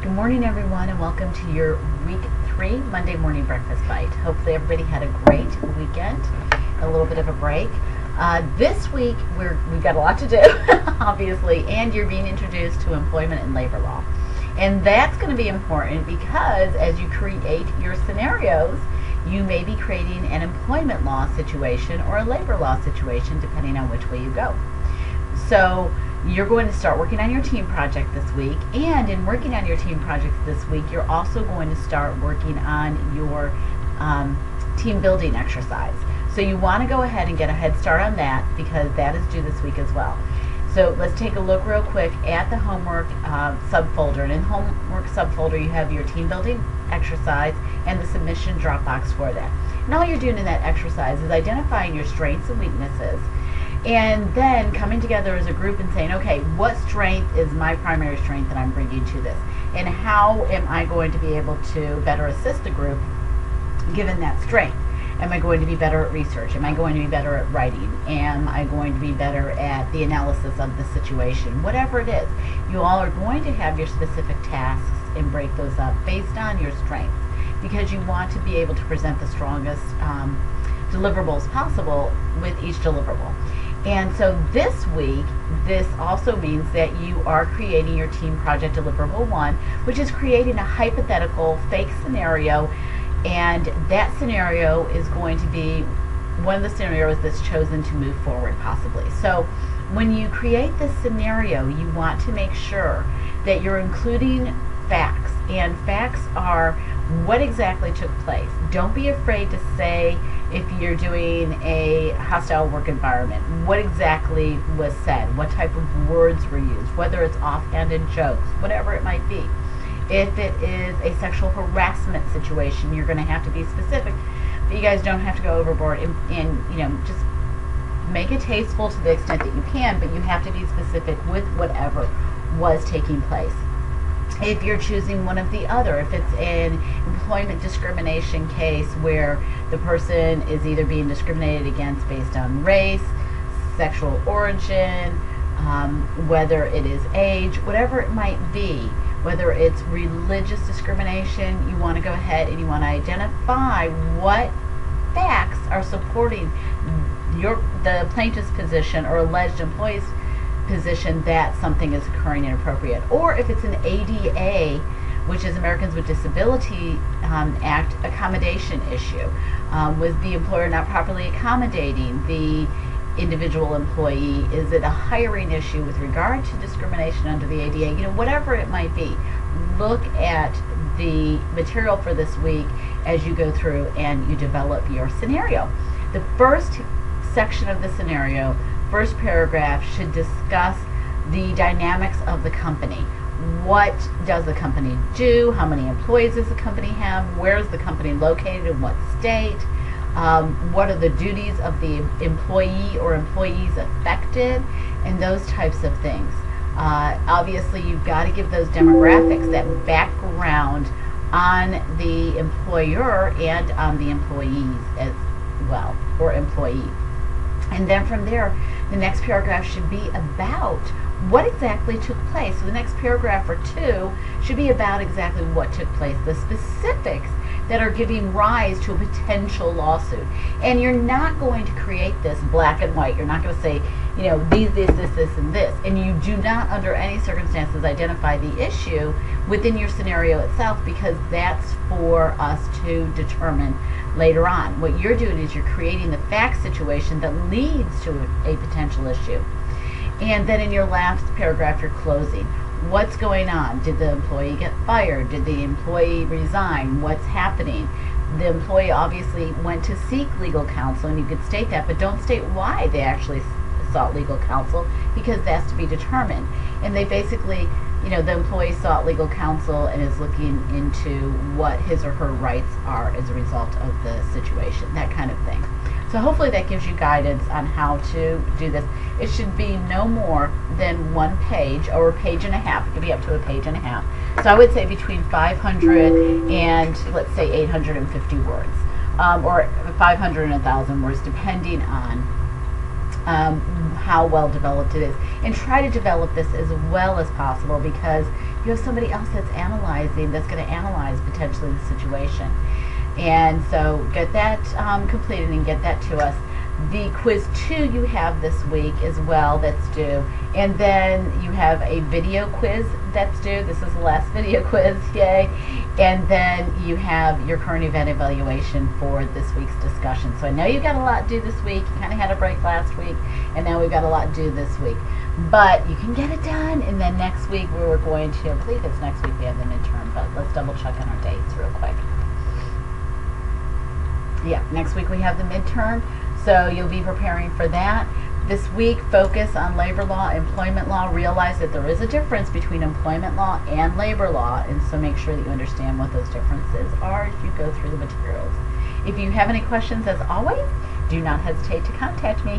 Good morning, everyone, and welcome to your week 3 Monday morning breakfast bite. Hopefully everybody had a great weekend, a little bit of a break. This week we've got a lot to do, obviously, and you're being introduced to employment and labor law. And that's going to be important because as you create your scenarios, you may be creating an employment law situation or a labor law situation, depending on which way you go. So you're going to start working on your team project this week, and in working on your team project this week, you're also going to start working on your team building exercise. So you want to go ahead and get a head start on that because that is due this week as well. So let's take a look real quick at the homework subfolder. And in homework subfolder, you have your team building exercise and the submission Dropbox for that. And all you're doing in that exercise is identifying your strengths and weaknesses, and then coming together as a group and saying, okay, what strength is my primary strength that I'm bringing to this? And how am I going to be able to better assist the group given that strength? Am I going to be better at research? Am I going to be better at writing? Am I going to be better at the analysis of the situation? Whatever it is, you all are going to have your specific tasks and break those up based on your strengths, because you want to be able to present the strongest deliverables possible with each deliverable. And so this week, this also means that you are creating your team project deliverable 1, which is creating a hypothetical fake scenario, and that scenario is going to be one of the scenarios that's chosen to move forward possibly. So when you create this scenario, you want to make sure that you're including facts, and facts are what exactly took place. Don't be afraid to say, if you're doing a hostile work environment, what exactly was said, what type of words were used, whether it's offhanded jokes, whatever it might be. If it is a sexual harassment situation, you're going to have to be specific, but you guys don't have to go overboard and just make it tasteful to the extent that you can, but you have to be specific with whatever was taking place. If you're choosing one of the other, if it's an employment discrimination case where the person is either being discriminated against based on race, sexual origin, whether it is age, whatever it might be, whether it's religious discrimination, you want to go ahead and you want to identify what facts are supporting the plaintiff's position or alleged employee's position that something is occurring inappropriate. Or if it's an ADA, which is Americans with Disability Act accommodation issue, was the employer not properly accommodating the individual employee? Is it a hiring issue with regard to discrimination under the ADA? Whatever it might be, look at the material for this week as you go through and you develop your scenario. The first section of the scenario, first paragraph, should discuss the dynamics of the company. What does the company do? How many employees does the company have? Where is the company located? In what state? What are the duties of the employee or employees affected? And those types of things. Obviously, you've got to give those demographics, that background on the employer and on the employees as well, or employee. And then from there, the next paragraph should be about what exactly took place. So the next paragraph or 2 should be about exactly what took place, the specifics that are giving rise to a potential lawsuit. And you're not going to create this black and white. You're not going to say, this, and this. And you do not, under any circumstances, identify the issue within your scenario itself, because that's for us to determine later on. What you're doing is you're creating the fact situation that leads to a potential issue. And then in your last paragraph, you're closing. What's going on? Did the employee get fired? Did the employee resign? What's happening? The employee obviously went to seek legal counsel, and you could state that, but don't state why they actually sought legal counsel, because that's to be determined. And they basically, the employee sought legal counsel and is looking into what his or her rights are as a result of the situation, that kind of thing. So hopefully that gives you guidance on how to do this. It should be no more than 1 page or a page and a half. It could be up to a page and a half. So I would say between 500 and, let's say, 850 words, or 500 and 1,000 words, depending on how well developed it is. And try to develop this as well as possible, because you have somebody else that's analyzing, that's going to analyze potentially the situation. And so get that completed and get that to us. The quiz 2 you have this week as well that's due, and then you have a video quiz that's due. This is the last video quiz, yay. And then you have your current event evaluation for this week's discussion. So I know you've got a lot due this week. You kind of had a break last week, and now we've got a lot due this week. But you can get it done, and then next week we're going to, I believe it's next week we have the midterm, but let's double check on our dates real quick. Yeah, next week we have the midterm, so you'll be preparing for that. This week, focus on labor law, employment law. Realize that there is a difference between employment law and labor law, and so make sure that you understand what those differences are as you go through the materials. If you have any questions, as always, do not hesitate to contact me.